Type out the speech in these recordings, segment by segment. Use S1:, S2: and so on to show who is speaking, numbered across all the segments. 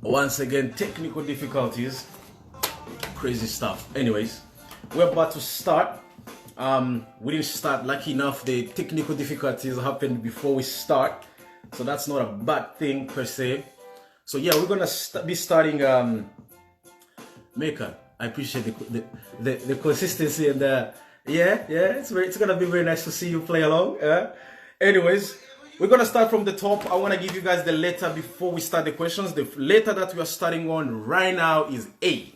S1: Once again, technical difficulties, crazy stuff. Anyways, we're about to start. We didn't start, lucky enough, the technical difficulties happened before we start, so that's not a bad thing per se. So yeah, we're gonna be starting. Maker, I appreciate the consistency and it's gonna be very nice to see you play along. Anyways, we're gonna start from the top. I want to give you guys the letter before we start the questions. The letter that we are starting on right now is A.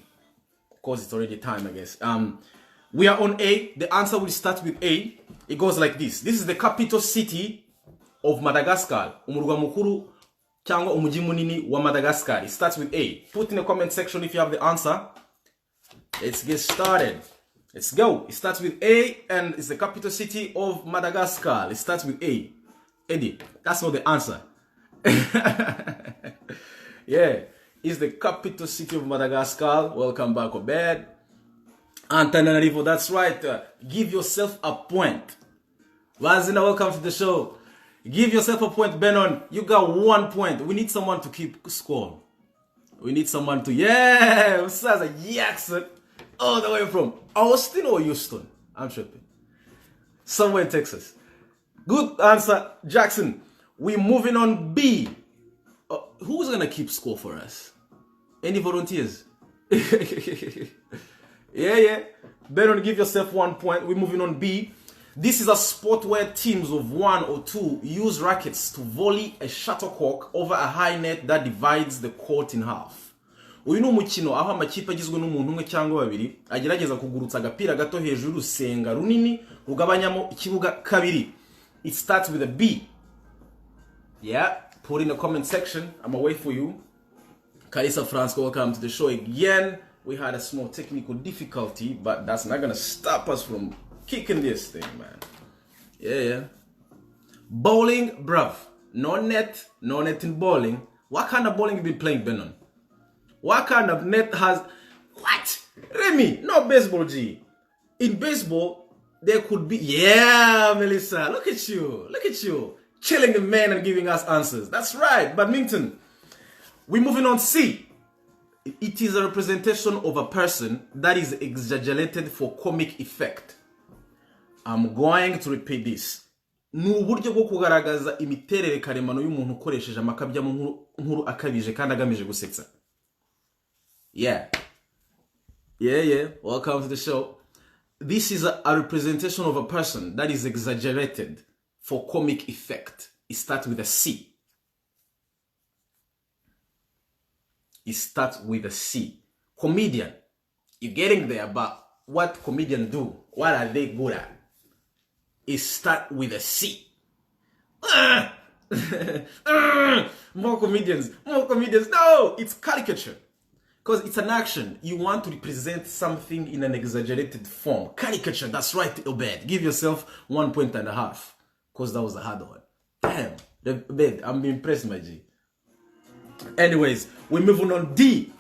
S1: Of course, it's already time, I guess. We are on A. The answer will start with A. It goes like this. This is the capital city of Madagascar. Umurwa mukuru cyangwa umujyi munini wa Madagascar. It starts with A. Put in the comment section if you have the answer. Let's get started. Let's go. It starts with A and it's the capital city of Madagascar. It starts with A. Eddie, that's not the answer. Yeah, it's the capital city of Madagascar. Welcome back, Obed. Antananarivo, that's right. Give yourself a point. Wazina, welcome to the show. Give yourself a point, Benon. You got 1 point. We need someone to keep score. We need someone to, Saza Jackson. All the way from Austin or Houston? I'm tripping. Somewhere in Texas. Good answer, Jackson. We're moving on B. Who's going to keep score for us? Any volunteers? Yeah. Better give yourself 1 point. We're moving on B. This is a sport where teams of 1 or 2 use rackets to volley a shuttlecock over a high net that divides the court in half. Uyu ni umukino aho amakipe agizwe n'umuntu umwe cyangwa babiri agerageza kugurutsa agapira gato hejuru rusenga runini rugabanyamo ikibuga kabiri. It starts with a B. Yeah, put in the comment section. I'm gonna wait for you. Kalisa Franco, welcome to the show again. We had a small technical difficulty, but that's not gonna stop us from kicking this thing, man. Yeah. Bowling, bruv. No net in bowling. What kind of bowling you been playing, Benon? What kind of net has... What? Remy, no baseball, G. In baseball, there could be... Yeah, Melissa, look at you. Chilling the man and giving us answers. That's right, badminton. We're moving on C. It is a representation of a person that is exaggerated for comic effect. I'm going to repeat this. Ni uburyo bwo kugaragaza imiterere karemano y'umuntu ukoresheje amakabya mu nkuru akabije kandi agamije gusetsa. Yeah. Welcome to the show. This is a representation of a person that is exaggerated for comic effect. It starts with a C. Comedian. You're getting there, but what comedians do? What are they good at? It starts with a C. More comedians. No, it's caricature. Because it's an action. You want to represent something in an exaggerated form. Caricature, that's right, Obed. Give yourself 1.5 points. Because that was a hard one. Damn. Obed, I'm impressed, my G. Anyways, we're moving on D.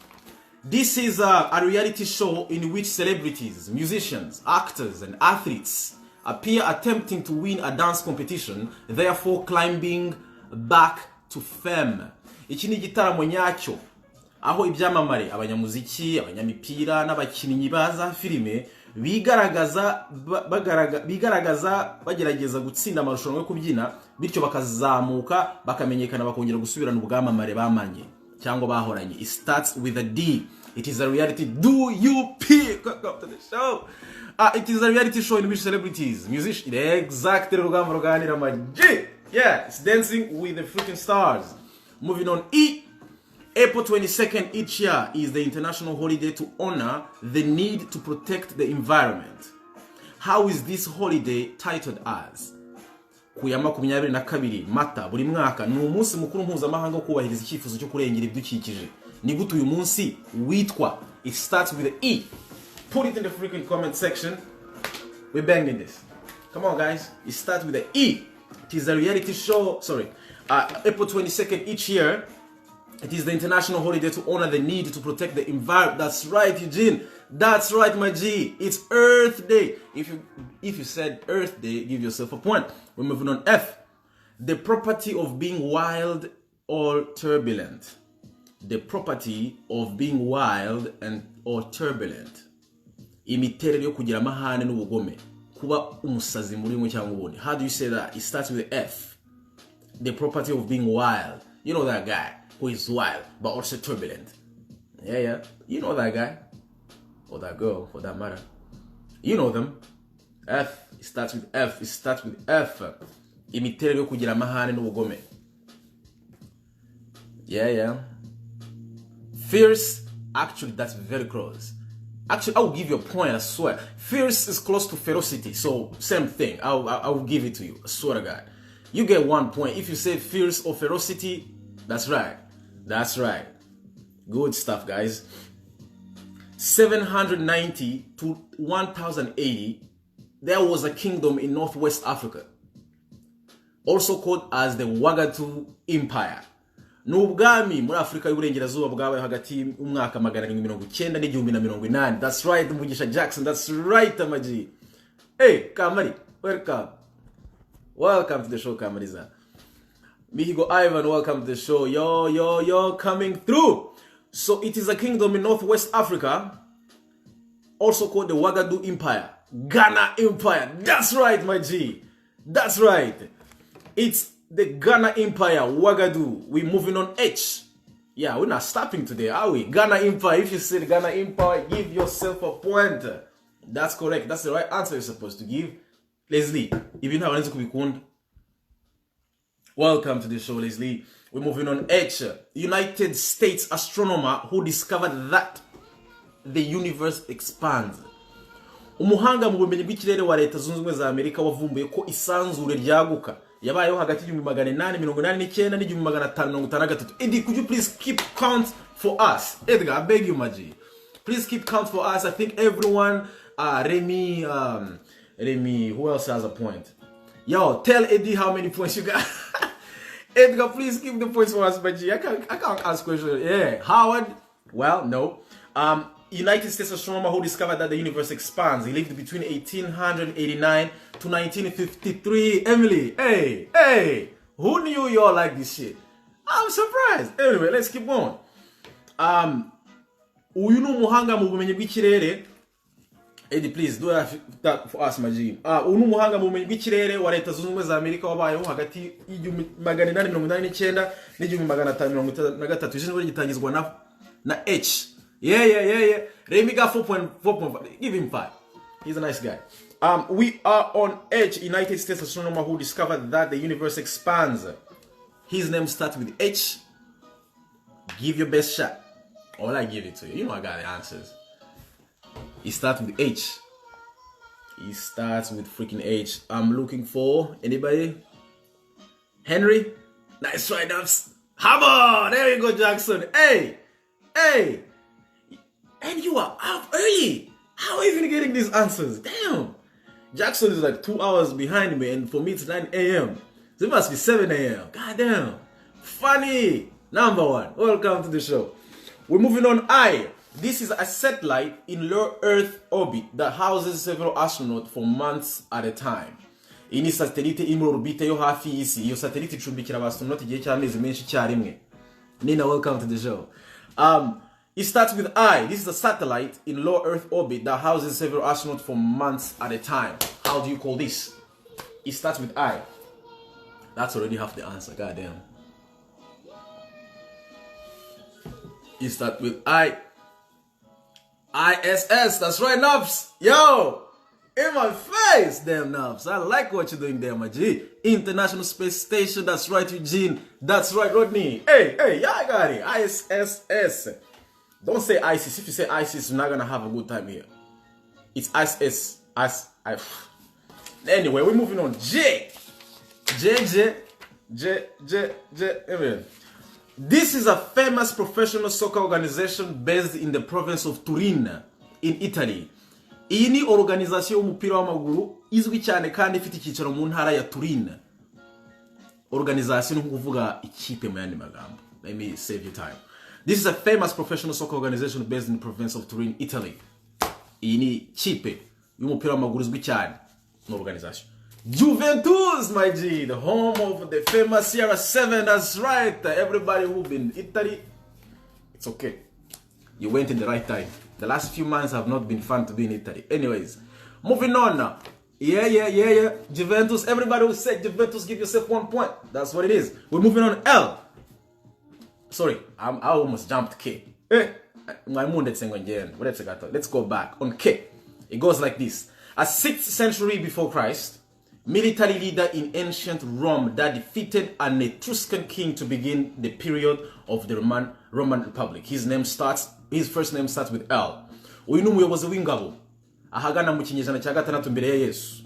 S1: This is a reality show in which celebrities, musicians, actors, and athletes appear attempting to win a dance competition, therefore climbing back to fame. Iki ni igitaramo nyacyo aho ibyamamare, abanyamuziki, abanyamipira n'abakinnyi baza filime bigaragaza bagerageza gutsinda amarushanwa yo kubyina bityo bakazamuka bakamenyekana bakongera gusubirana ubwamamare bamanye cyangwa bahoranye. It starts with a D. It is a reality. Do you pick up to the show? It is a reality show in which celebrities, musicians, exactly rugamba ruganira maji. Yeah, it's Dancing with the Freaking Stars. Moving on E. April 22nd each year is the international holiday to honor the need to protect the environment. How is this holiday titled as? Ku ya 22 Mata buri mwaka ni umunsi mukuru mpuzamahanga wo kubahiriza icyifuzo cyo kurengera ibidukikije. Ni gute uyu munsi witwa? It starts with an E. Put it in the freaking comment section. We're banging this. Come on, guys. It starts with an E. It is a reality show. April 22nd each year. It is the international holiday to honor the need to protect the environment. That's right, Eugene. That's right, my G. It's Earth Day. If you said Earth Day, give yourself a point. We're moving on F. The property of being wild or turbulent. the property of being wild and or turbulent. Imiterere yo kugira amahane n'ubugome. Kuba umusazi muri mwe cyangwa ubundi. How do you say that? It starts with F. The property of being wild. You know that guy who is wild but also turbulent. Yeah. You know that guy. Or that girl, for that matter. You know them. F. It starts with F. It starts with F. Imiterere yo kugira amahane n'ubugome. Yeah. Fierce. Actually, that's very close. Actually, I will give you a point, I swear. Fierce is close to ferocity, so same thing. I will give it to you, I swear to God. You get 1 point. If you say fierce or ferocity, that's right. That's right. Good stuff, guys. 790 to 1080, there was a kingdom in Northwest Africa, also called as the Ouagadougou Empire. N'ubwami muri Afrika y'uburengerazuba bwabaye hagati umwaka 990 n'igihumbi na 180. That's right, Mugisha Jackson. That's right, Amaji. Hey, Kamari, welcome. Welcome to the show, Kamariza. Mihigo Ivan, welcome to the show. Yo, coming through. So it is a kingdom in Northwest Africa, also called the Ouagadougou Empire. Ghana Empire. That's right, my G. That's right. It's the Ghana Empire, Ouagadougou. We're moving on H. Yeah, we're not stopping today, are we? Ghana Empire. If you say the Ghana Empire, give yourself a point. That's correct. That's the right answer you're supposed to give. Leslie, even how to be welcome to the show, Leslie. We're moving on H. United States astronomer who discovered that the universe expands. Umuhanga mu bumenyi bw'ikirere wa Leta Zunze Ubumwe za Amerika wavumbuye ko isanzure ryaguka yabayeho hagati y'889 n'1553. Eddie, could you please keep count for us? Edgar, I beg you, Maji. Please keep count for us. I think everyone, Remy, who else has a point? Yo, tell Eddie how many points you got. Edgar, please keep the points for us, Maji. I can't ask questions. Yeah, Howard. Well, no. United States astronomer who discovered that the universe expands. He lived between 1889 to 1953. Emily, hey, who knew y'all like this shit? I'm surprised. Anyway, let's keep going. Uyu ni umuhanga mu bumenyi bw'ikirere. Eddie, please do that for us, Maji. Uyu ni umuhanga mu bumenyi bw'ikirere wa Leta Zunze Ubumwe za Amerika wabayeho hagati y'889 n'1553. Izina rigitangizwa na H. Yeah. Remy got 4.5. Give him 5. He's a nice guy. We are on H. United States astronomer who discovered that the universe expands. His name starts with H. Give your best shot. All I give it to you. You know I got the answers. He starts with H. He starts with freaking H. I'm looking for anybody? Henry? Nice try, Dubs. Hammer! There you go, Jackson. Hey! And you are up early. How are you even getting these answers? Damn. Jackson is like 2 hours behind me, and for me it's 9 a.m. So it must be 7 a.m. God damn. Funny. Number one. Welcome to the show. We're moving on I. This is a satellite in low Earth orbit that houses several astronauts for months at a time. Iyi ni satellite iri muri orbite yo hafi y'isi. Iyo satellite icumbikira abastronauts igihe cy'amezi menshi icyarimwe. Nina, welcome to the show. It starts with I. This is a satellite in low Earth orbit that houses several astronauts for months at a time. How do you call this? It starts with I. That's already half the answer. Goddamn. It starts with I. ISS. That's right, Nubs. Yo! In my face, damn Nubs. I like what you're doing there, my G. International Space Station. That's right, Eugene. That's right, Rodney. Hey, yeah, I got it. ISS. Don't say ISIS. If you say ISIS, you're not gonna have a good time here. It's ISS. Anyway, we're moving on. J. This is a famous professional soccer organization based in the province of Turin in Italy. Iyi ni organization y'umupira w'amaguru izwi cyane kandi ifite icyicaro mu ntara ya Turin. Organization nkuvuga ikipe mu yandi magambo. Let me save you time. This is a famous professional soccer organization based in the province of Turin, Italy. Iyi ni ikipe y'umupira w'amaguru izwi cyane organization. Juventus, my G, the home of the famous CR7. That's right. Everybody who been in Italy, It's okay. You went in the right time. The last few months have not been fun to be in Italy. Anyways, moving on now. Yeah. Juventus. Everybody who said Juventus, give yourself 1 point. That's what it is. We're moving on. L. Sorry, I almost jumped K. Let's go back on K. It goes like this. A 6th century before Christ, military leader in ancient Rome that defeated an Etruscan king to begin the period of the Roman Republic. His first name starts with L. Uyu ni umuyobozi w'ingabo ahagana mu kinyejana cya gatandatu mbere ya Yesu.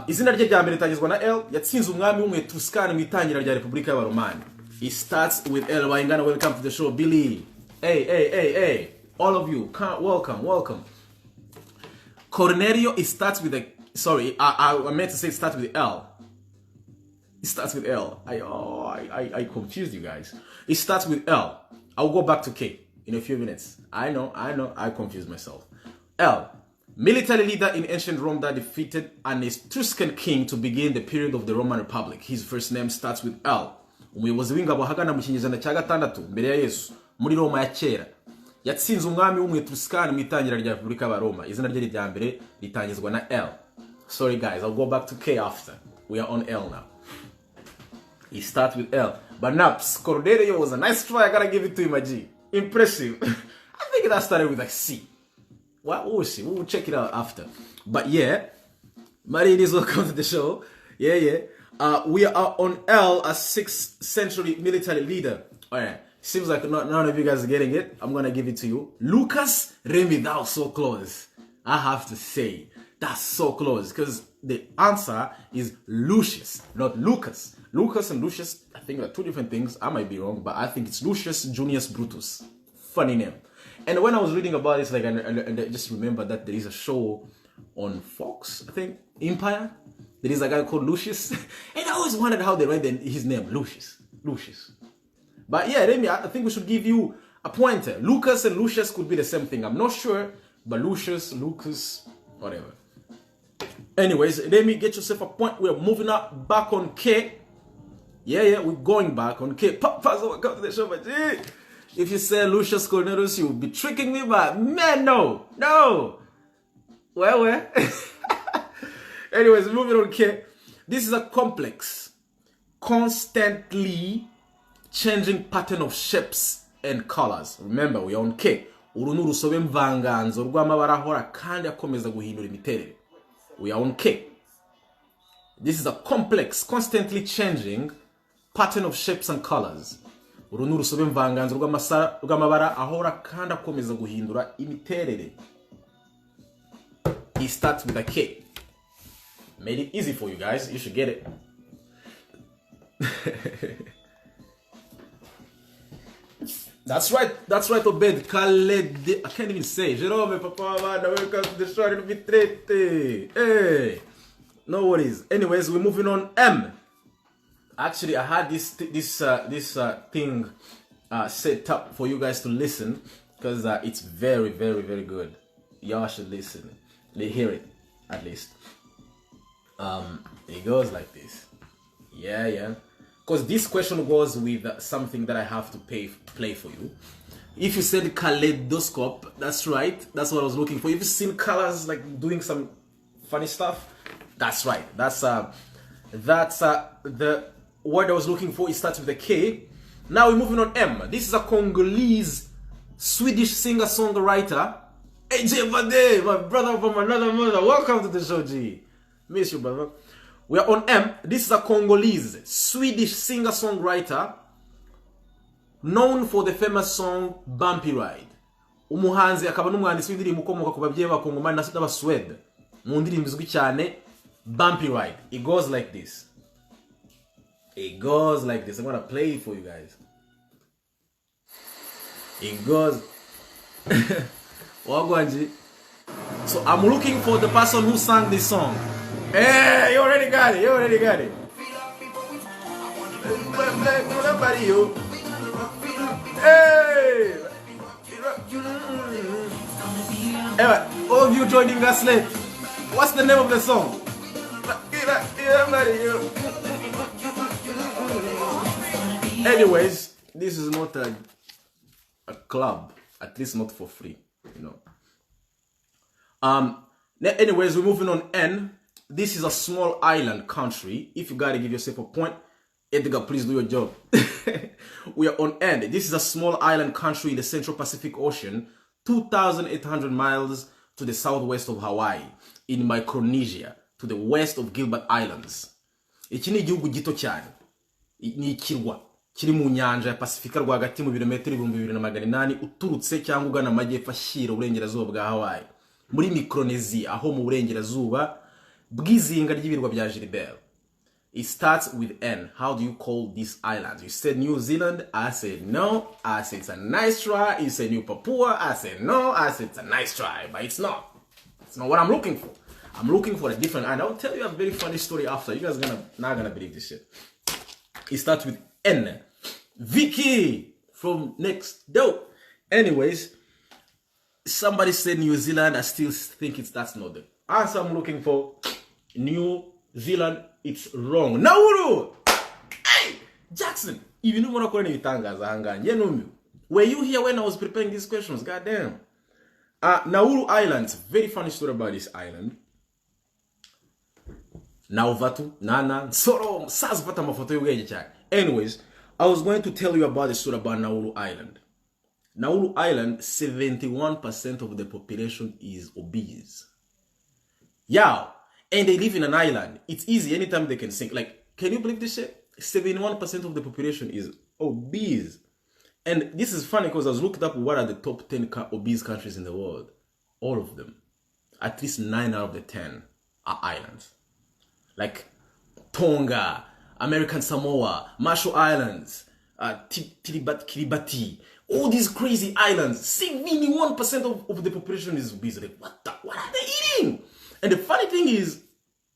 S1: Izina rye rya mbere ritangizwa na L. Yatsinze umwami w'Umwetruscan mu itangira rya Repubulika y'Abaromani. It starts with L. Waingana, welcome to the show. Billy. Hey. All of you, welcome. Cornelio, it starts with a... Sorry, I meant to say it starts with L. It starts with L. I confused you guys. It starts with L. I'll go back to K in a few minutes. I know, I confused myself. L. Military leader in ancient Rome that defeated an Etruscan king to begin the period of the Roman Republic. His first name starts with L. Umuyobozi w'ingabo hagana mu kinyejana cya gatandatu mbere ya Yesu muri Roma ya kera. Yatsinze umwami w'Umwetruscan mu itangira rya Repubulika y'Abaroma. Izina rye rya mbere ritangizwa na L. Sorry guys, I'll go back to K after. We are on L now. He starts with L. But Naps, Cordelio was a nice try. I gotta give it to him, G. Impressive. I think that started with like C. Well, we'll see. We'll check it out after. But yeah, ladies, welcome to the show. Yeah. We are on L, a 6th century military leader. Alright. Seems like none of you guys are getting it. I'm gonna give it to you. Lucas Remy, that was so close. I have to say, that's so close. Because the answer is Lucius, not Lucas. Lucas and Lucius, I think, are two different things. I might be wrong, but I think it's Lucius Junius Brutus. Funny name. And when I was reading about it, and I just remember that there is a show on Fox, I think, Empire. There is a guy called Lucius. And I always wondered how they write his name, Lucius. But yeah, Remy, I think we should give you a pointer. Lucas and Lucius could be the same thing. I'm not sure, but Lucius, Lucas, whatever. Anyways, Remy, get yourself a point. We're moving up back on K. Yeah, we're going back on K. Pastor, welcome to the show, but if you say Lucius Cornelius, you'll be tricking me, but man, no. Well. Anyways, moving on K. This is a complex, constantly changing pattern of shapes and colors. Remember, we are on K. Uru ni urusobe mvanganzo rw'amabara ahora kandi akomeza guhindura imiterere. We are on K. This is a complex, constantly changing pattern of shapes and colors. Uru ni urusobe mvanganzo rw'amabara ahora kandi akomeza guhindura imiterere. It starts with a K. Made it easy for you guys. You should get it. That's right, Obed. Khaled. I can't even say. Jerome, Papa, welcome to the show. It'll be trete. Hey. No worries. Anyways, we're moving on. M. Actually, I had this thing set up for you guys to listen because it's very, very, very good. Y'all should listen. They hear it, at least. It goes like this. Yeah. Because this question goes with something that I have to play for you. If you said kaleidoscope, that's right. That's what I was looking for. If you've seen colors like doing some funny stuff, that's right. That's the word I was looking for. It starts with a K. Now we're moving on M. This is a Congolese Swedish singer-songwriter. AJ Vade, my brother from another mother. Welcome to the show, G. Miss you, brother. We are on M. This is a Congolese Swedish singer-songwriter known for the famous song Bumpy Ride. Umuhanzi akaba n'umwanditsi w'indirimbo ukomoka ku babyeyi b'Abakongomani n'Abaswede. Mu ndirimbo izwi cyane Bumpy Ride. It goes like this. I'm gonna play it for you guys. It goes. So I'm looking for the person who sang this song. Hey, you already got it. Hey! Anyway, all of you joining us late. What's the name of the song? Anyways, this is not a a club, at least not for free, you know. Anyways, we're moving on N. This is a small island country. If you gotta give yourself a point, Edgar, please do your job. We are on N. This is a small island country in the Central Pacific Ocean, 2,800 miles to the southwest of Hawaii, in Micronesia, to the west of Gilbert Islands. Iki ni igihugu gito cyane. Ni ikirwa kiri mu nyanja ya Pasifika rwagati mu birometero 2,800 uturutse cyangwa ugana amajyepfo ashyira uburengerazuba bwa Hawaii, muri Micronesia, aho mu burengerazuba bw'izinga ry'ibirwa bya Gilbert. It starts with N. How do you call these islands? You said New Zealand. I said no. I said it's a nice try. You said New Papua. I said no. I said it's a nice try, but it's not. It's not what I'm looking for. I'm looking for a different island. I'll tell you a very funny story after. You guys are not gonna believe this shit. It starts with N. Vicky from next door. Anyways, somebody said New Zealand. I still think that's not the answer I'm looking for. New Zealand. It's wrong. Nauru! Hey! Jackson! Even you want to call me Tangas, were you here when I was preparing these questions? Goddamn. Nauru Islands. Very funny story about this island. Nauvatu, Nana, Soro, Sazvata mafoto yugeje. Anyways, I was going to tell you about the story about Nauru Island. Nauru Island, 71% of the population is obese. Yeah. And they live in an island. It's easy. Anytime they can sink. Like, can you believe this shit? 71% of the population is obese. And this is funny because I was looking up what are the top 10 obese countries in the world. All of them. At least 9 out of the 10 are islands. Like Tonga, American Samoa, Marshall Islands, Kiribati. All these crazy islands. 71% of the population is obese. Like, what are they eating? And the funny thing is,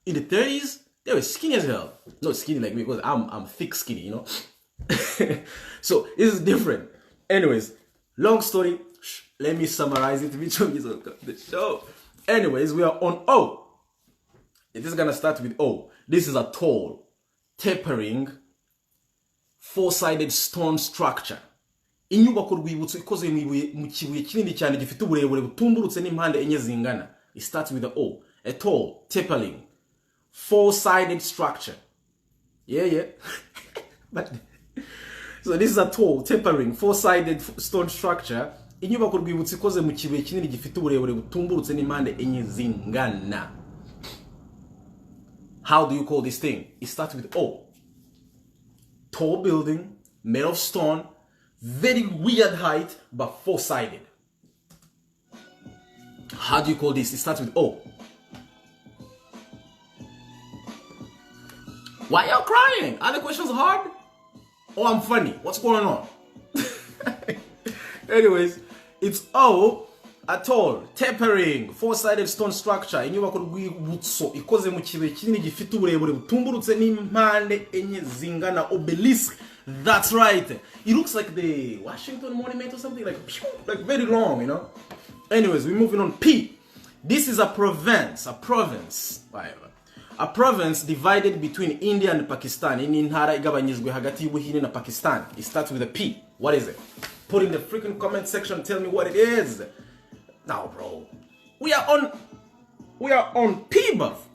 S1: in the 30s, they were skinny as hell. Not skinny like me, because I'm thick skinny, you know? So, this is different. Anyways, long story. Let me summarize it. Which one is on the show? Anyways, we are on O. It is going to start with O. This is a tall, tapering, four-sided stone structure. Inyubako rwibutso ikoze mu kibuye kinini cyane gifite uburebure butumburutse n'impande enye zingana. It starts with the O. A tall, tapering, four-sided structure. Yeah. But so this is a tall, tapering, four-sided stone structure. Inyubako rwibutso ikoze mu kibuye kinini gifite uburebure butumburutse n'impande enye zingana. How do you call this thing? It starts with O. Tall building, made of stone, very weird height, but four-sided. How do you call this? It starts with O. Why y'all crying? Are the questions hard? Oh, I'm funny. What's going on? Anyways, it's O. A tall, tapering, four-sided stone structure. Inyubako rwibutso ikoze mu kibuye kinini gifite uburebure butumburutse n'impande enye zingana, obelisk. That's right. It looks like the Washington Monument or something, like very long, you know. Anyways, we're moving on. P. This is a province. A province divided between India and Pakistan. In intara igabanyijwe hagati y'Ubuhinde na Pakistan. It starts with a P. What is it? Put in the freaking comment section. Tell me what it is. Now, bro, we are on P, buff.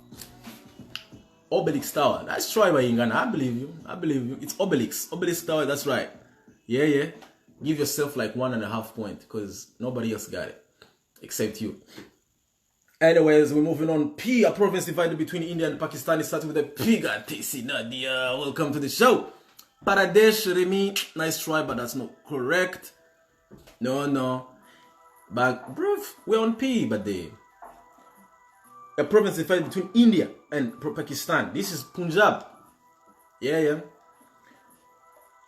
S1: Obelix Tower. That's try by Ingana. I believe you. It's Obelix. Obelix Tower. That's right. Yeah. Give yourself like 1.5 points because nobody else got it except you. Anyways, we're moving on. P, a province divided between India and Pakistan. It starts with a P. Gatisi Nadia. Welcome to the show. Bangladesh, Remy. Nice try, but that's not correct. No. But, bro, we're on P, but a province divided between India and Pakistan. This is Punjab. Yeah.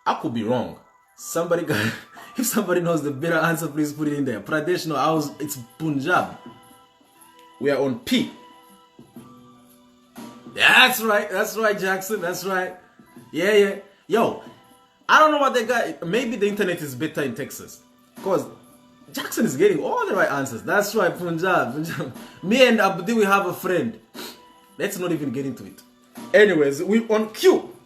S1: I could be wrong. If somebody knows the better answer, please put it in there. Pradesh, no, it's Punjab. We are on P. That's right, Jackson. That's right. Yeah. Yo, I don't know what they got. Maybe the internet is better in Texas. Because Jackson is getting all the right answers. That's right, Punjab. Me and Abdi, we have a friend. Let's not even get into it. Anyways, we're on Q.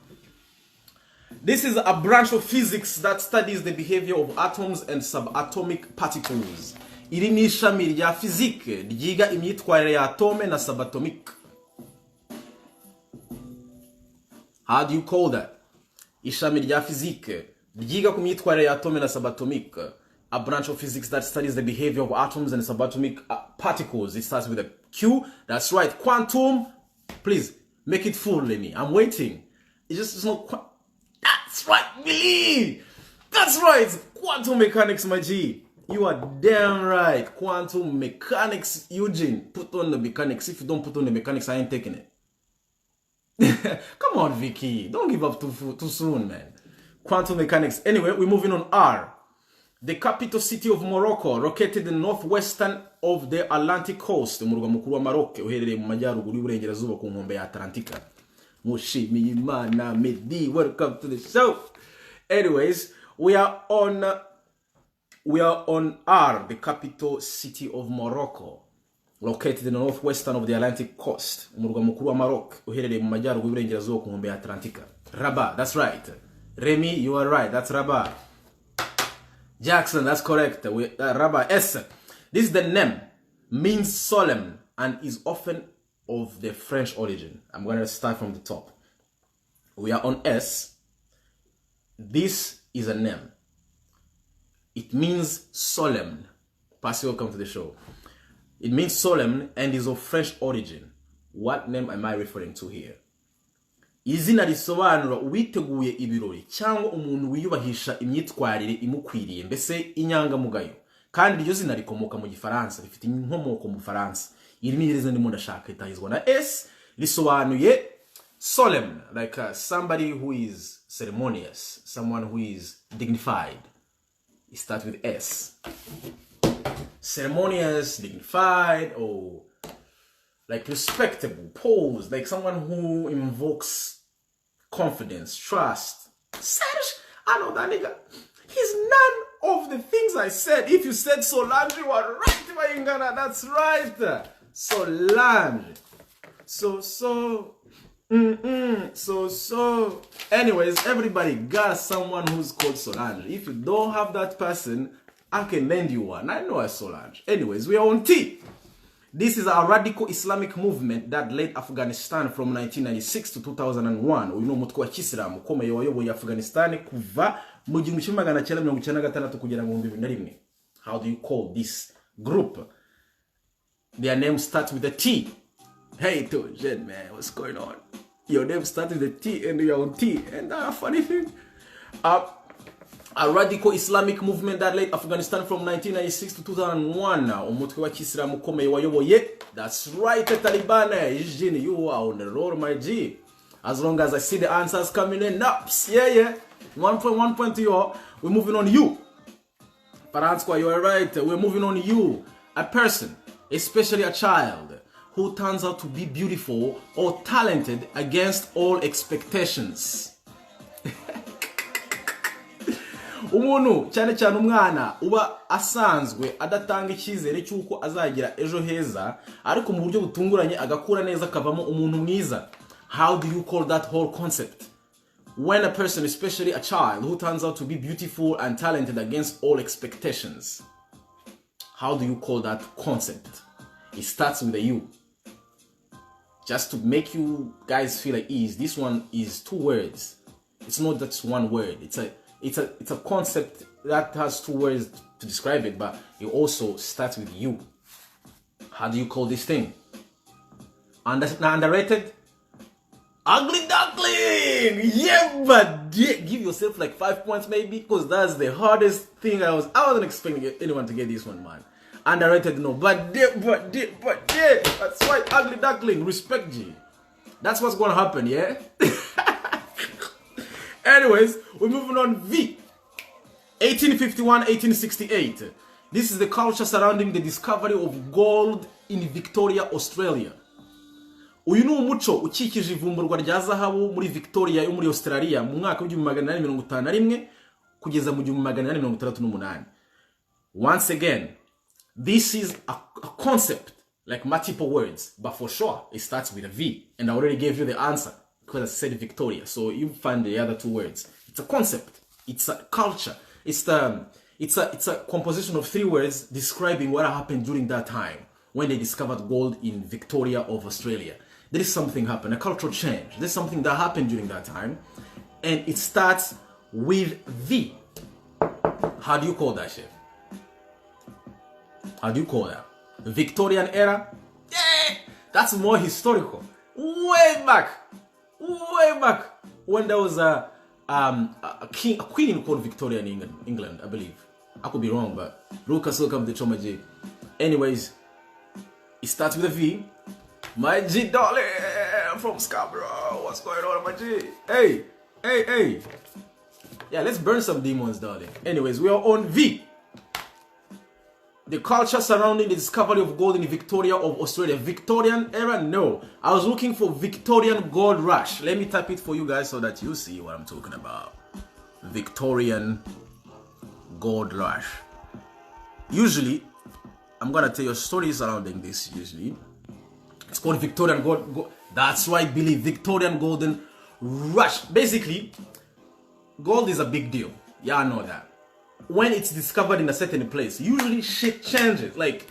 S1: This is a branch of physics that studies the behavior of atoms and subatomic particles. Iri ni ishami rya physique ryiga imyitwarire ya atome na subatomic. How do you call that? Ishami rya physique ryiga ku myitwarire ya atome na subatomic. A branch of physics that studies the behavior of atoms and subatomic particles. It starts with a Q. That's right. Quantum. Please make it full, Lenny. I'm waiting. It's not. That's right, Billy. That's right. Quantum mechanics, my G. You are damn right. Quantum mechanics, Eugene. Put on the mechanics. If you don't put on the mechanics, I ain't taking it. Come on, Vicky. Don't give up too soon, man. Quantum mechanics. Anyway, we're moving on R. The capital city of Morocco, located in northwestern of the Atlantic coast. Umurwa mukuru wa Maroc uherereye mu majyaruguru y'uburengerazuba ku nkombe ya Atlantika. Mushimiye Imana Medi, welcome to the show. Anyways, we are on R, the capital city of Morocco, located in the northwestern of the Atlantic coast. Umurwa mukuru wa Maroc uherereye mu majyaruguru y'uburengerazuba ku nkombe ya Atlantika. Rabat, that's right. Remy, you are right. That's Rabat. Jackson, that's correct. Rabbi S. This is the name, means solemn, and is often of the French origin. I'm going to start from the top. We are on S. This is a name. It means solemn. Passy, welcome to the show. It means solemn and is of French origin. What name am I referring to here? Izina risobanura uwiteguye ibirori cyangwa umuntu wiyubahisha imyitwarire imukwiriye mbese inyangamugayo, kandi iryo zina rikomoka mu Gifaransa, rifite inkomoko mu Faransa. Iri ni izina ndimo ndashaka itahizwa na S, risobanuye solemn, like somebody who is ceremonious, someone who is dignified. It starts with S. Ceremonious, dignified, or like respectable, posed, like someone who invokes confidence, trust. Serge, I know that nigga. He's none of the things I said. If you said Solange, you are right, Maingana. That's right. Solange. So. Anyways, everybody got someone who's called Solange. If you don't have that person, I can lend you one. I know a Solange. Anyways, we are on T. This is a radical Islamic movement that led Afghanistan from 1996 to 2001. Uyu ni umutwe wa Kisilamu ukomeye wayoboye Afghanistan kuva mu 1996 kugera mu 2001. How do you call this group? Their name starts with a T. Hey, Jen, man, what's going on? Your name starts with a T and you're on T. And funny thing, a radical Islamic movement that led Afghanistan from 1996 to 2001. Umutwe wa Kisilamu ukomeye wayoboye. That's right, Taliban. Eugene, you are on the road, my G. As long as I see the answers coming in, naps. Yeah. 1 point to you. We're moving on you. Paranskwa, you are right. We're moving on you. A person, especially a child, who turns out to be beautiful or talented against all expectations. Umuntu cyane cyane umwana uba asanzwe adatanga icyizere cyuko azagira ejo heza, ariko mu buryo butunguranye agakura neza akavamo umuntu mwiza. How do you call that whole concept? When a person, especially a child, who turns out to be beautiful and talented against all expectations. How do you call that concept? It starts with a U. Just to make you guys feel at ease, this one is 2 words. It's not just 1 word. It's a concept that has 2 words to describe it, but it also starts with U. How do you call this thing? Underrated? Ugly duckling! Yeah, but give yourself like 5 points maybe, because that's the hardest thing. I wasn't expecting anyone to get this one, man. Underrated, no, but yeah, that's right, ugly duckling. Respect, G. That's what's gonna happen, yeah. Anyways, we're moving on. V. 1851-1868. This is the culture surrounding the discovery of gold in Victoria, Australia. Uyu ni umuco ukikije ivumburwa rya zahabu muri Victoria yo muri Australia mu mwaka wa 1851 kugeza mu 1868. Once again, this is a concept like multiple words, but for sure it starts with a V, and I already gave you the answer because I said Victoria, so you find the other 2 words. It's a concept. It's a culture. It's a composition of 3 words describing what happened during that time when they discovered gold in Victoria of Australia. There is something happened, a cultural change. There's something that happened during that time, and it starts with V. How do you call that shit? How do you call that? Victorian era? Yeah, that's more historical. Way back when there was a queen called Victoria in England, I believe. I could be wrong, but Lucas, welcome to Choma J. Anyways, it starts with a V. My G darling from Scarborough. What's going on, my G? Hey. Yeah, let's burn some demons, darling. Anyways, we are on V. The culture surrounding the discovery of gold in Victoria of Australia. Victorian era? No. I was looking for Victorian gold rush. Let me type it for you guys so that you see what I'm talking about. Victorian gold rush. Usually, I'm gonna tell you a story surrounding this usually. It's called Victorian gold. That's right, Billy. Victorian golden rush. Basically, gold is a big deal. Yeah, I know that. When it's discovered in a certain place, usually shit changes. Like,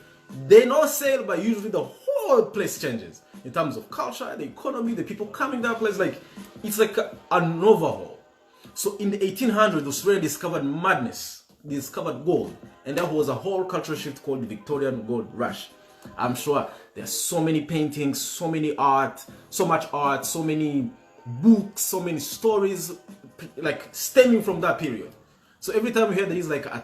S1: they not sale, but usually the whole place changes. In terms of culture, the economy, the people coming to that place, like, it's like an overhaul. So in the 1800s, Australia discovered madness. They discovered gold. And that was a whole cultural shift called the Victorian Gold Rush. I'm sure there's so many paintings, so many art, so much art, so many books, so many stories, like, stemming from that period. So every time you hear there is like a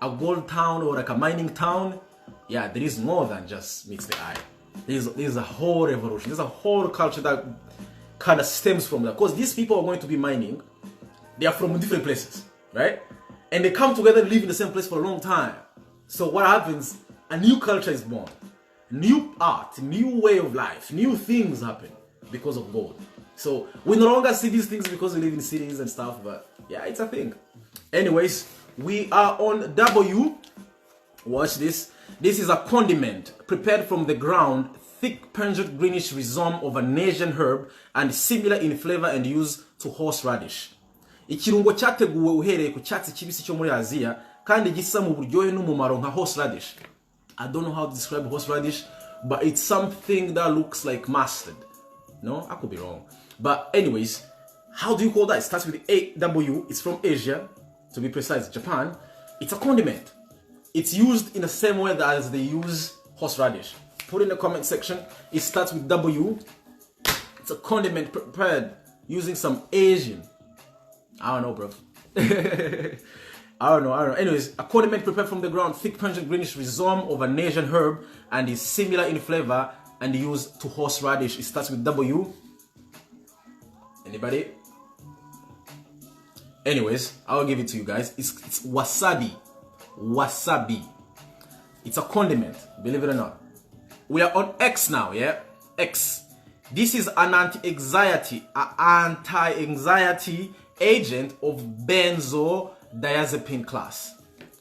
S1: gold town or like a mining town, yeah, there is more than just meets the eye. There's a whole revolution. There's a whole culture that kind of stems from that. Because these people are going to be mining. They are from different places, right? And they come together and live in the same place for a long time. So what happens? A new culture is born. New art, new way of life, new things happen because of gold. So we no longer see these things because we live in cities and stuff, but yeah, it's a thing. Anyways, we are on W. Watch this. This is a condiment prepared from the ground, thick pungent greenish rhizome of an Asian herb and similar in flavor and use to horseradish. Ikirungo cyateguwe uhereye ku cyatsi kibisi cyo muri Aziya kandi gisa mu buryohe n'umumaro nka horseradish. I don't know how to describe horseradish, but it's something that looks like mustard. No, I could be wrong. But anyways, how do you call that? It starts with AW. It's from Asia, to be precise, Japan. It's a condiment. It's used in the same way as they use horseradish. Put in the comment section. It starts with W. It's a condiment prepared using some Asian. I don't know, bro. I don't know. Anyways, a condiment prepared from the ground, thick pungent greenish rhizome of an Asian herb and is similar in flavor and used to horseradish. It starts with W. Anybody? Anyways, I'll give it to you guys. It's wasabi. Wasabi. It's a condiment, believe it or not. We are on X now, yeah? X. This is an anti-anxiety agent of benzodiazepine class.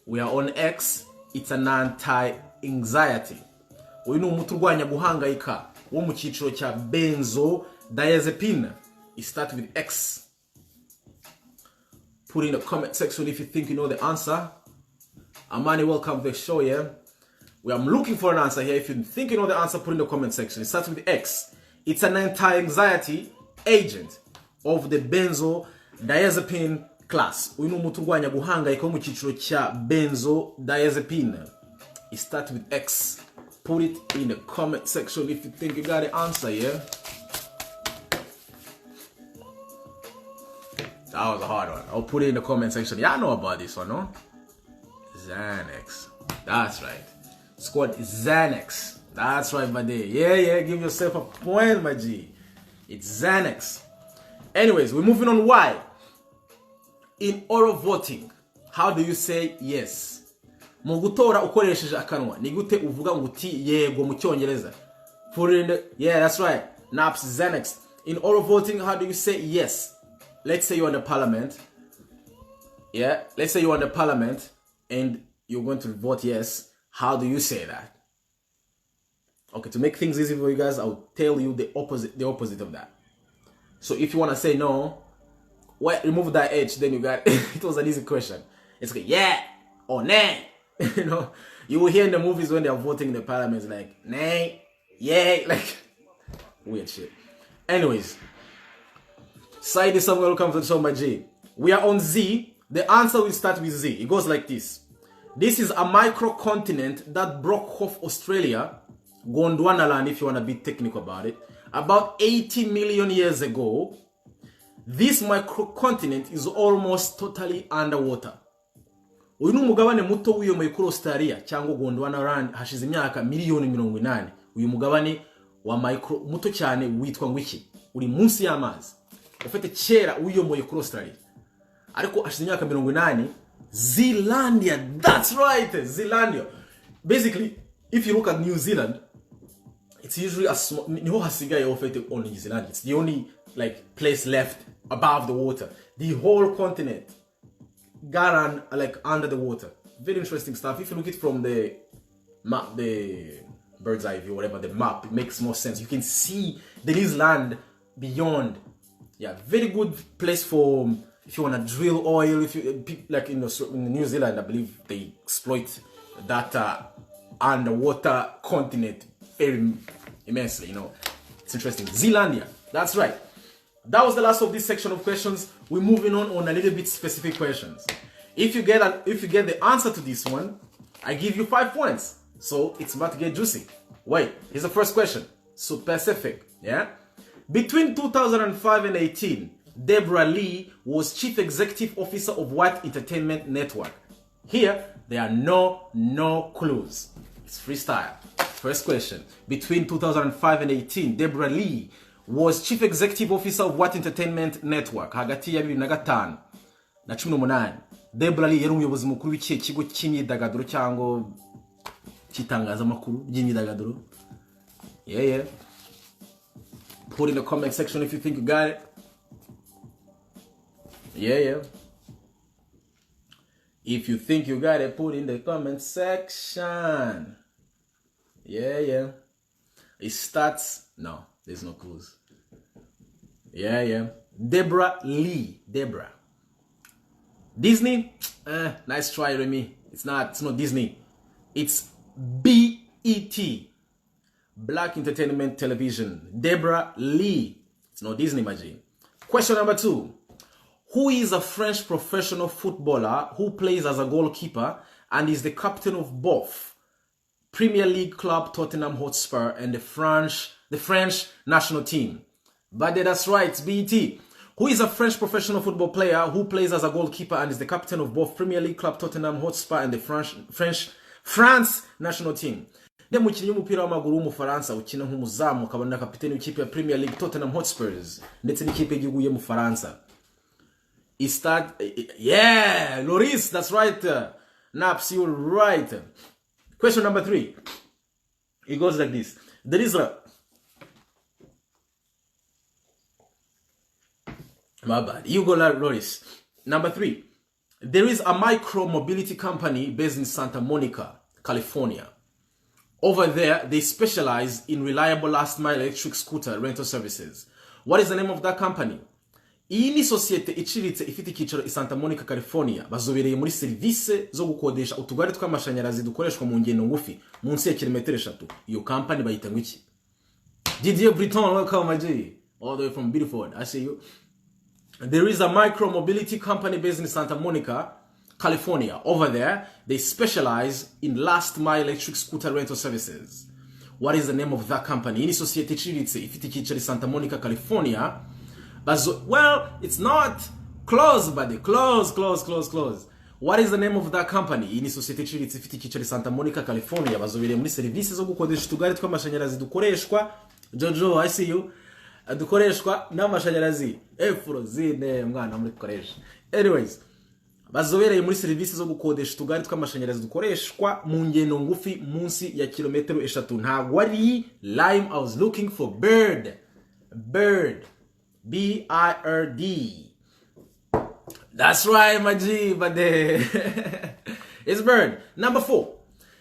S1: We are on X. It's an anti-anxiety. Uyu ni umuti urwanya guhangayika wo mu cyiciro cya benzodiazepine. It starts with X. Put in the comment section if you think you know the answer. Amani, welcome to the show, yeah? I'm looking for an answer here. If you think you know the answer, put in the comment section. It starts with X. It's an anti-anxiety agent of the benzodiazepine class. Uyu ni umuti urwanya guhangayika wo mu cyiciro cya benzodiazepine. It starts with X. Put it in the comment section if you think you got the answer, yeah? That was a hard one. I'll put it in the comment section. Y'all know about this one, no? Xanax. That's right. It's called Xanax. That's right, my day. Yeah. Give yourself a point, my G. It's Xanax. Anyways, we're moving on. Y. In oral voting, how do you say yes? Mu gutora ukoresheje akanwa. Ni gute uvuga ngo uti yego mu cyongereza? Put it in the... Yeah, that's right. Naps Xanax. In oral voting, how do you say yes? Let's say you're in the parliament. Yeah, let's say you're in the parliament and you're going to vote yes. How do you say that? Okay, to make things easy for you guys, I'll tell you the opposite of that. So if you want to say no, Well, remove that H, then you got it was an easy question. It's like yeah or nay. You know, you will hear in the movies when they are voting in the parliament like nay, yay, like weird shit. Anyways, side is somewhere. Welcome to the show, my G. We are on Z. The answer will start with Z. It goes like this. This is a microcontinent that broke off Australia, Gondwanaland if you want to be technical about it, about 80 million years ago. This microcontinent is almost totally underwater. Uyu ni umugabane muto wiyomoye kuri Australia cyangwa Gondwanaland hashize imyaka miliyoni 80. Uyu mugabane wa micro muto cyane witwa ngwiki uri munsi y'amazi. Ufite kera wiyomoye kuri Australia. Ariko hashize imyaka 80. Zealandia, that's right, Zealandia. Basically, if you look at New Zealand, it's usually a small. On New Zealand, it's the only like place left above the water. The whole continent got on like under the water. Very interesting stuff. If you look at it from the map, the bird's eye view, whatever the map, it makes more sense. You can see there is land beyond. Yeah, very good place for. If you want to drill oil, if you like in New Zealand, I believe they exploit that underwater continent very immensely. You know, it's interesting. Zealandia, that's right. That was the last of this section of questions. We're moving on a little bit specific questions. If you get the answer to this one, I give you 5 points. So it's about to get juicy. Wait, here's the first question. Specific, yeah. Between 2005 and 18. Deborah Lee was Chief Executive Officer of what entertainment network? Here, there are no clues. It's freestyle. First question. Between 2005 and 18, Deborah Lee was Chief Executive Officer of what entertainment network? Hagati ya 2005 na 18. Deborah Lee yari umuyobozi mukuru w'ikihe kigo cy'imyidagaduro cyangwa cy'itangazamakuru ry'imyidagaduro? Yeah. Put in the comment section if you think you got it. Yeah. If you think you got it, put in the comment section. Yeah. It starts. No, there's no clues. Yeah. Deborah Lee. Deborah. Disney? Nice try, Remy. It's not Disney. It's BET. Black Entertainment Television. Deborah Lee. It's not Disney, Majin. Question number 2. Who is a French professional footballer who plays as a goalkeeper and is the captain of both Premier League club Tottenham Hotspur and the French national team? But that's right, it's BET. Who is a French professional football player who plays as a goalkeeper and is the captain of both Premier League club Tottenham Hotspur and the France national team? De mukinnyi w'umupira w'amaguru w'umufaransa ukina nk'umuzamu akabona na kapiteni w'ikipe ya Premier League Tottenham Hotspurs ndetse n'ikipe y'igihugu ye mu Faransa. Yeah, Loris, that's right. Naps, you're right. Question number 3. It goes like this. There is a... My bad. You go, Loris. Number 3. There is a micro-mobility company based in Santa Monica, California. Over there, they specialize in reliable last-mile electric scooter rental services. What is the name of that company? Iyi ni sosiyete iciriritse ifite icyicaro i Santa Monica, California. Bazobereye muri serivisi zo gukodesha utugari tw'amashanyarazi dukoreshwa mu ngendo ngufi munsi ya kilometero 3. Iyo company bayita ngwiki? Didier Breton, welcome my G. All the way from Beautiful. I see you. There is a micro mobility company based in Santa Monica, California. Over there, they specialize in last mile electric scooter rental services. What is the name of that company? Iyi ni sosiyete iciriritse ifite icyicaro i Santa Monica, California. Well, it's not close, buddy. Close. What is the name of that company? Iyi ni sosiyete iciriritse ifite icyicaro i Santa Monica, California. Bazobereye muri serivisi zo gukodesha utugari tw'amashanyarazi dukoreshwa. Jojo, I see you. Dukoreshwa n'amashanyarazi. Efrozine mwana muri dukoresha. Anyways, bazobereye muri serivisi zo gukodesha utugari tw'amashanyarazi dukoreshwa mu ngendo ngufi munsi ya kilometero 3. Ntabwo ari Lime. I was looking for bird. B-I-R-D. That's right, my G, but it's bird. Number 4.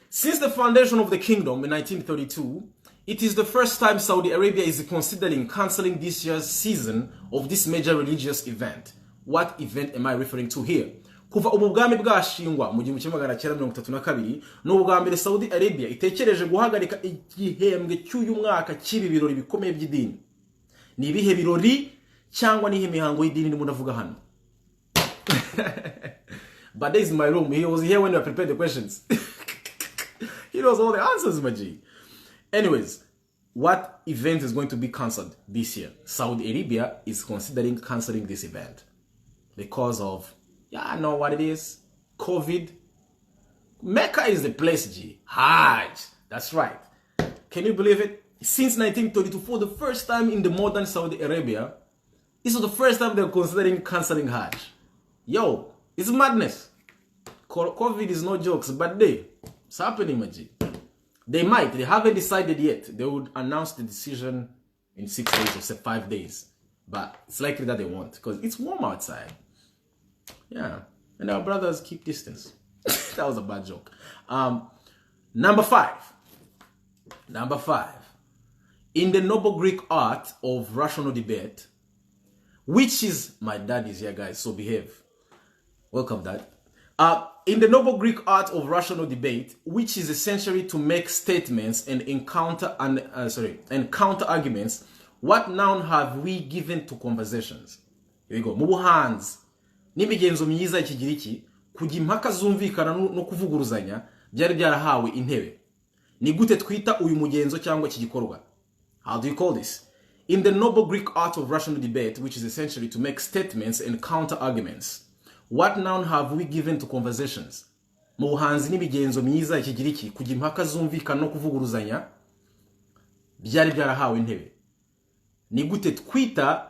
S1: Since the foundation of the kingdom in 1932, it is the first time Saudi Arabia is considering cancelling this year's season of this major religious event. What event am I referring to here? Kuva ubwami bwashingwa mu 1932 n'ubwa mbere Saudi Arabia itekereje guhagarika igihembwe cy'uyu mwaka cy'ibi birori bikomeye by'idini. Ni ibihe birori cyangwa nihe mihango y'idini ndimo ndavuga hano? But this is my room. He was here when I prepared the questions. He knows all the answers, Maji. Anyways, what event is going to be cancelled this year? Saudi Arabia is considering cancelling this event because of, yeah, I know what it is. COVID. Mecca is the place, G. Hajj. That's right. Can you believe it? Since 1932, for the first time in the modern Saudi Arabia, this is the first time they're considering cancelling Hajj. Yo, it's madness. COVID is no jokes, but it's happening, Maji. They haven't decided yet. They would announce the decision in 6 days or 5 days. But it's likely that they won't, because it's warm outside. Yeah. And our brothers keep distance. That was a bad joke. Number five. In the noble Greek art of rational debate, which is, my dad is here, guys, so behave. Welcome, Dad. In the noble Greek art of rational debate, which is essentially to make statements and counter arguments, what noun have we given to conversations? Here we go. Mu buhanzi n'imigenzo myiza y'ikigiriki kujya impaka zumvikana no kuvuguruzanya byari byarahawe intebe. Ni gute twita uyu mugenzo cyangwa iki gikorwa? How do you call this? In the noble Greek art of rational debate, which is essentially to make statements and counter arguments, what noun have we given to conversations? Mu buhanzi n'imigenzo myiza y'ikigiriki kujya impaka zumvikana no kuvuguruzanya byari byarahawe intebe. Ni gute twita?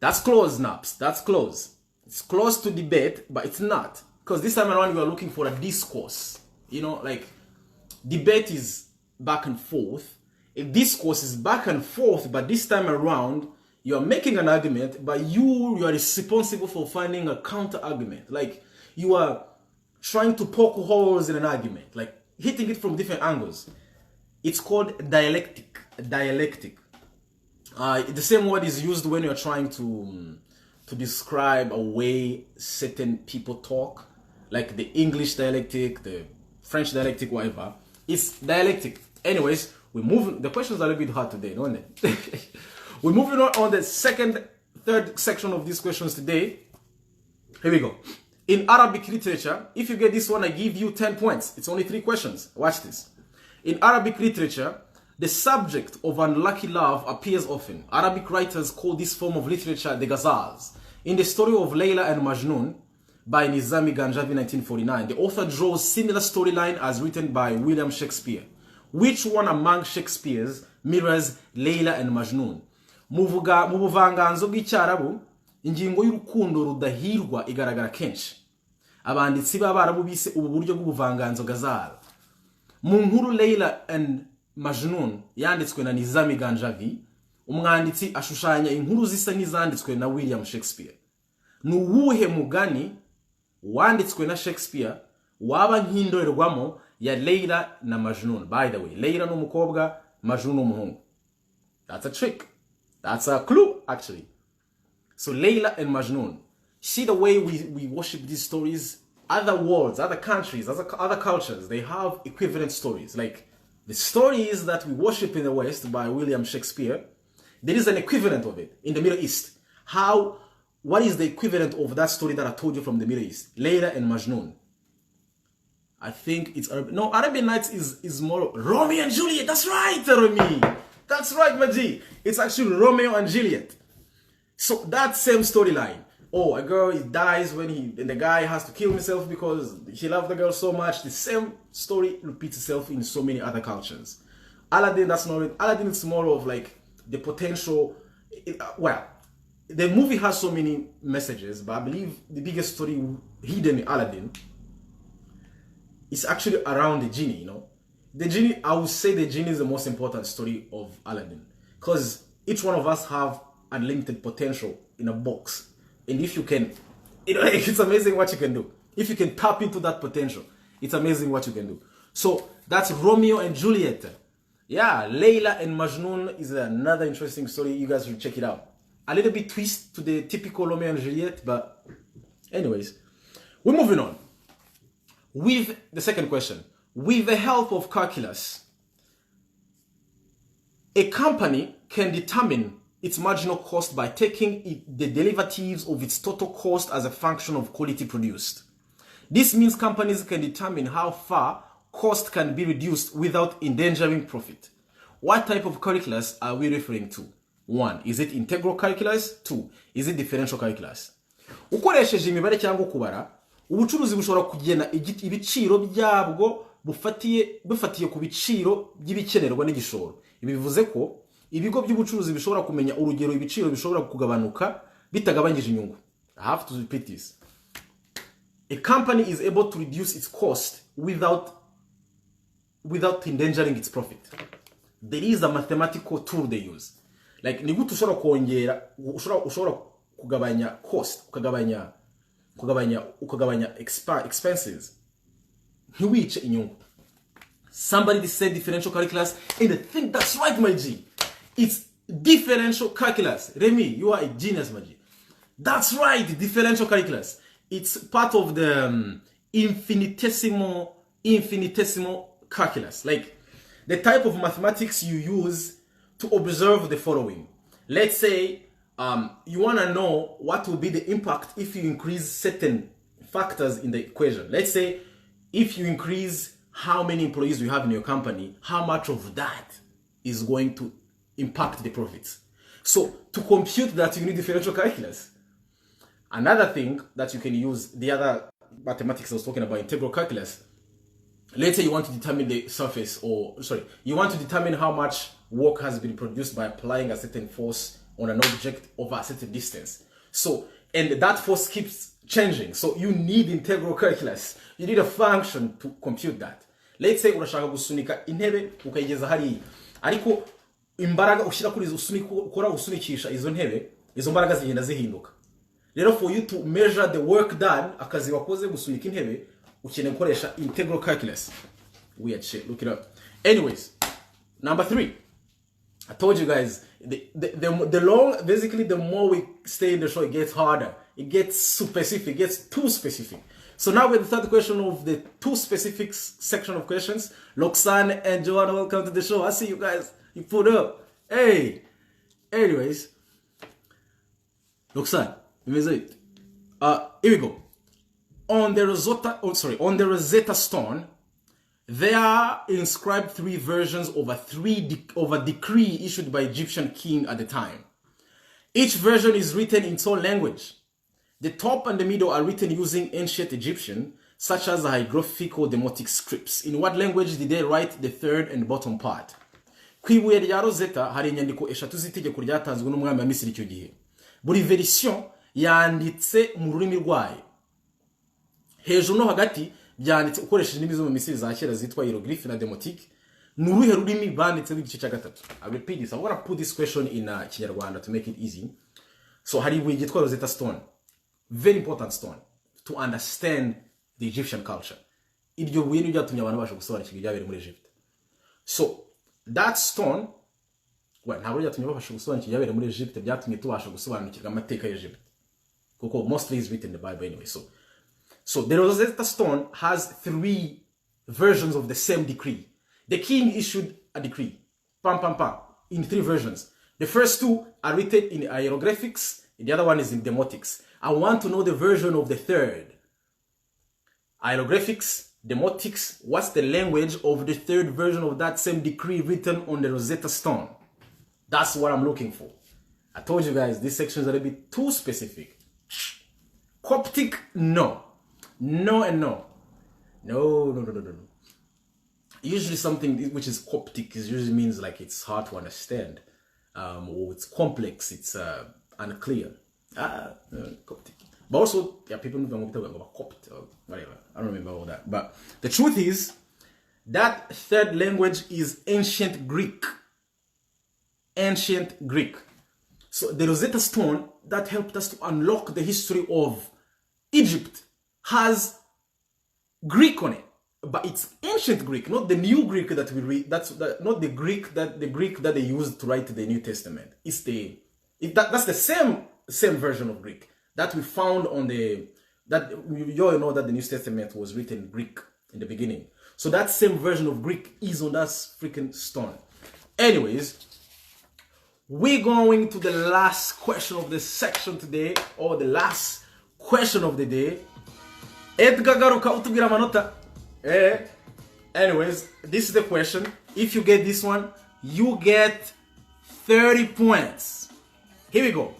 S1: That's close, Naps. That's close. It's close to debate, but it's not. Because this time around we are looking for a discourse. You know, like debate is back and forth. A discourse is back and forth, but this time around you are making an argument, but you are responsible for finding a counter argument. Like you are trying to poke holes in an argument, like hitting it from different angles. It's called dialectic. Dialectic. The same word is used when you're trying to describe a way certain people talk, like the English dialectic, the French dialectic, whatever. It's dialectic. Anyways, we're moving. The questions are a little bit hard today, don't they? We're moving on the third section of these questions today. Here we go. In Arabic literature, if you get this one, I give you 10 points. It's only 3 questions. Watch this. In Arabic literature, the subject of unlucky love appears often. Arabic writers call this form of literature the ghazals. In the story of Layla and Majnun by Nizami Ganjavi 1949, the author draws similar storyline as written by William Shakespeare. Which one among Shakespeare's mirrors Layla and Majnun? Mu buvanganzo bw'icyarabu, ingingo y'urukundo rudahirwa igaragara kenshi. Abanditsi b'Abarabu bise ubu buryo bw'ubuvanganzo ghazal. Mu nkuru Layla and Majnun yanditswe na Nizami Ganjavi, umwanditsi ashushanya inkuru zisa n'izanditswe na William Shakespeare. Ni uwuhe mugani wanditswe na Shakespeare waba nk'indorerwamo ya Layla na Majnun? By the way, Layla ni umukobwa, Majnun ni umuhungu. That's a trick. That's a clue, actually. So Layla and Majnun. See the way we worship these stories? Other worlds, other countries, other cultures, they have equivalent stories. Like the stories that we worship in the West by William Shakespeare, there is an equivalent of it in the Middle East. What is the equivalent of that story that I told you from the Middle East? Layla and Majnun. I think it's Arabic. No, Arabian Nights is more Romeo and Juliet. That's right, Remy. That's right, Maji. It's actually Romeo and Juliet. So that same storyline. Oh, a girl dies and the guy has to kill himself because he loved the girl so much. The same story repeats itself in so many other cultures. Aladdin, that's not it. Aladdin is more of like the potential. Well, the movie has so many messages, but I believe the biggest story hidden in Aladdin is actually around the genie, you know. The genie, I would say the genie is the most important story of Aladdin. Because each one of us have unlimited potential in a box. And if you can, you know, it's amazing what you can do. If you can tap into that potential, it's amazing what you can do. So that's Romeo and Juliet. Yeah, Layla and Majnun is another interesting story. You guys should check it out. a little bit twist to the typical Romeo and Juliet, but anyways, we're moving on. With the second question, with the help of calculus, a company can determine its marginal cost by taking the derivatives of its total cost as a function of quality produced. This means companies can determine how far cost can be reduced without endangering profit. What type of calculus are we referring to? 1. Is it integral calculus? 2. Is it differential calculus? Ukoresheje imibare cyangwa kubara, ubucuruzi bushobora kugena ibiciro byabwo bufatiye ku biciro by'ibikenerwa n'igishoro. Ibi bivuze ko ibigo by'ubucuruzi bishobora kumenya urugero ibiciro bishobora kugabanuka bitagabanyije inyungu. I have to repeat this. A company is able to reduce its cost without endangering its profit. There is a mathematical tool they use. Like ni gute ushobora kongera ushobora kugabanya cost, ukagabanya expenses. Ntiwice inyungu. Somebody said differential calculus, and I think that's right, my G. It's differential calculus. Remy, you are a genius, my G. That's right, differential calculus. It's part of the infinitesimal calculus. Like the type of mathematics you use to observe the following. Let's say you want to know what will be the impact if you increase certain factors in the equation. Let's say if you increase how many employees you have in your company, how much of that is going to impact the profits. So to compute that, you need differential calculus. Another thing that you can use, the other mathematics I was talking about, integral calculus. Let's say you want to determine the surface, you want to determine how much work has been produced by applying a certain force on an object over a certain distance. So, and that force keeps changing. So you need integral calculus. You need a function to compute that. Let's say urashaka gusunika intebe ukayigeza hariya. Ariko imbaraga ushira kuri usunikisha izo ntebe, izo mbaraga zigenda zihinduka. Rero for you to measure the work done, akazi wakoze gusunika intebe, ukeneye gukoresha integral calculus. Weird shit, look it up. Anyways, number 3. I told you guys, basically the more we stay in the show, it gets harder. It gets specific, it gets too specific. So now with the third question of the too specific section of questions, Roxanne and Joanna, welcome to the show. I see you guys, you put up. Hey, anyways, Roxanne, here we go. On the Rosetta Stone, there are inscribed 3 versions of a decree issued by Egyptian king at the time. Each version is written in its own language. The top and the middle are written using ancient Egyptian, such as hieroglyphic or demotic scripts. In what language did they write the third and bottom part? Ku ibuye rya Rosetta hari inyandiko eshatu z'itegeko ryatanzwe n'umwami wa Misiri icyo gihe. Buri version yanditse mu rurimi rwayo. Hejuru no hagati byanditse ukoresheje indimi zo mu Misiri za kera zitwa hieroglyph na demotic. Nuruhe rurimi banditse w'igice cya gatatu? I repeat this. I want to put this question in Kinyarwanda to make it easy. So hari ibuye ryitwa Rosetta Stone. Very important stone to understand the Egyptian culture. Iryo buye ni byatumye abantu basha gusobanukirwa ibyabereye muri Egypt. So that stone, ntabwo byatumye babasha gusobanukirwa ibyabereye muri Egypt, byatumye tubasha gusobanukirwa amateka ya Egypt. Kuko mostly is written in the Bible anyway. So the Rosetta Stone has 3 versions of the same decree. The king issued a decree, in 3 versions. The first 2 are written in hieroglyphics, and the other one is in demotics. I want to know the version of the third. Hieroglyphics, demotics, what's the language of the third version of that same decree written on the Rosetta Stone? That's what I'm looking for. I told you guys, this section is a little bit too specific. Coptic, no. No and no. No. Usually something which is Coptic usually means like it's hard to understand. Or it's complex, it's unclear. Coptic. But also, yeah, people don't talk about Copt or whatever. I don't remember all that. But the truth is, that third language is ancient Greek. Ancient Greek. So the Rosetta Stone that helped us to unlock the history of Egypt has Greek on it. But it's ancient Greek, not the new Greek that we read. Not the Greek that they used to write the New Testament. It's That's the same version of Greek that we found on that you all know that the New Testament was written in Greek in the beginning. So that same version of Greek is on that freaking stone. Anyways, we're going to the last question of this section today, or the last question of the day. Anyways, this is the question. If you get this one, you get 30 points. Here we go.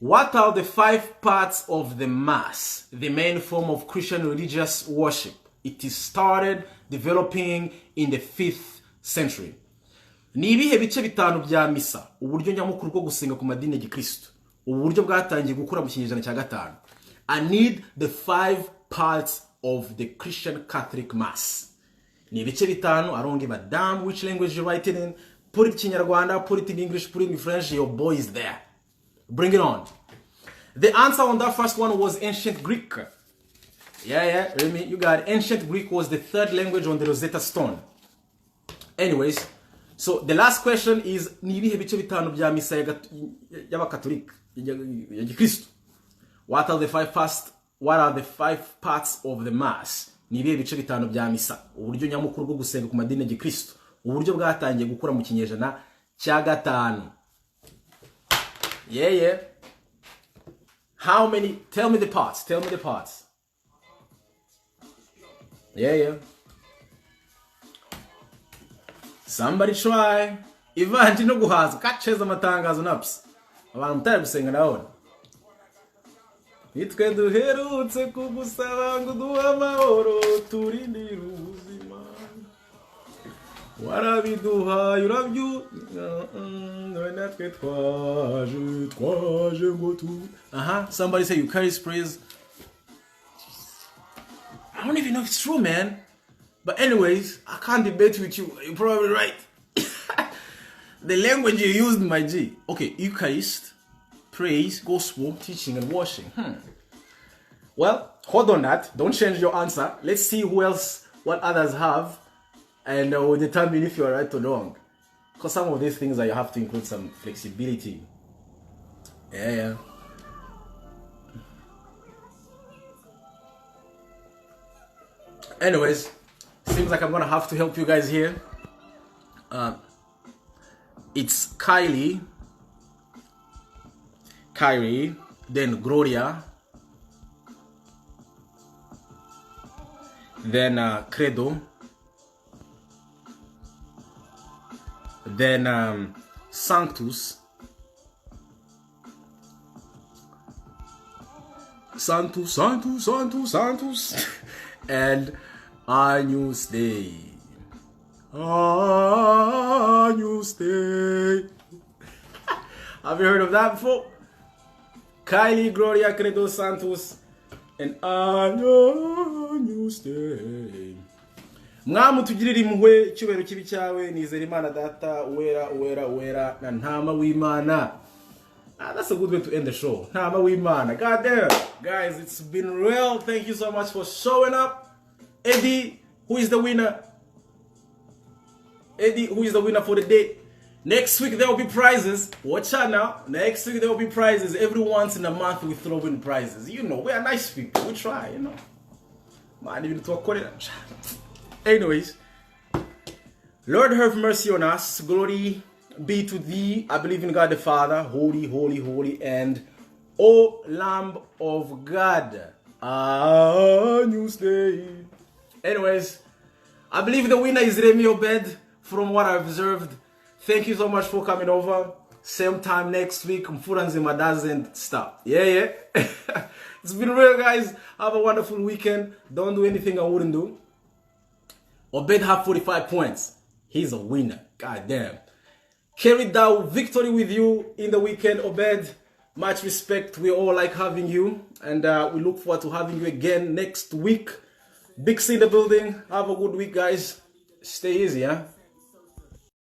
S1: What are the 5 parts of the Mass, the main form of Christian religious worship? It is started developing in the 5th century. Ni ibihe bice bitanu bya misa, uburyo nyamukuru bwo gusenga ku madini ya Gikristo, uburyo bwatangiye gukura mu kinyejana cya 5. I need the 5 parts of the Christian Catholic Mass. Ni ibice bitanu. I don't give a damn which language you write it in. Put it in Kinyarwanda, put it in English, put it in French. Your boy is there. Bring it on. The answer on that first one was ancient Greek. Yeah, Remy, you got it. Ancient Greek was the 3rd language on the Rosetta Stone. Anyways, so the last question is ni ibihe bice bitanu bya misa y'abakatolika ya Gikristo. What are the 5 parts of the Mass? Ni ibihe bice bitanu bya misa, uburyo nyamukuru bwo gusenga ku madini ya Gikristo, uburyo bwatangiye gukura mu kinyejana cya 5. Yeah. How many? Tell me the parts. Yeah. Somebody try. Ivanji no guhaza. Kacheza matangazo naps. Abantu mutari gusenga naone. Nitwe duherutse kugusaba ngo duha amahoro turindire ubuzima. Warabiduhaye urabyu. Natwe twaje ngo tu. Somebody say Eucharist praise. I don't even know if it's true, man. But anyways, I can't debate with you. You're probably right. The language you used, my G. Okay, Eucharist, praise, gospel, teaching, and washing. Well, hold on that. Don't change your answer. Let's see what others have, and we'll determine if you're right or wrong. Because some of these things you have to include some flexibility. Yeah. Anyways, seems like I'm gonna have to help you guys here. It's Kylie, then Gloria, then Credo, then Sanctus, and Agnus Dei. Agnus Dei. Have you heard of that before? Kylie, Gloria, Credo, Santos, and Agnus Dei. Mwamu tugirira impuhwe cyubero kibi cyawe nizera Imana data wera na ntama w'Imana. That's a good way to end the show. Ntama w'Imana. God damn. Guys, it's been real. Thank you so much for showing up. Eddie, who is the winner? For the day? Next week there will be prizes. Watch out now. Next week there will be prizes. Every once in a month we throw in prizes. You know, we are nice people. We try, you know. Man, even talk Korean. Anyways, Lord have mercy on us. Glory be to thee. I believe in God the Father, holy, holy, holy, and O Lamb of God. Agnus Dei. Anyways, I believe the winner is Remy Obed from what I've observed. Thank you so much for coming over. Same time next week. MFURANZIMA doesn't stop. Yeah. It's been real, guys. Have a wonderful weekend. Don't do anything I wouldn't do. Obed have 45 points. He's a winner. God damn. Carry that victory with you in the weekend, Obed. Much respect. We all like having you. And we look forward to having you again next week. Big C in the building. Have a good week, guys. Stay easy, huh?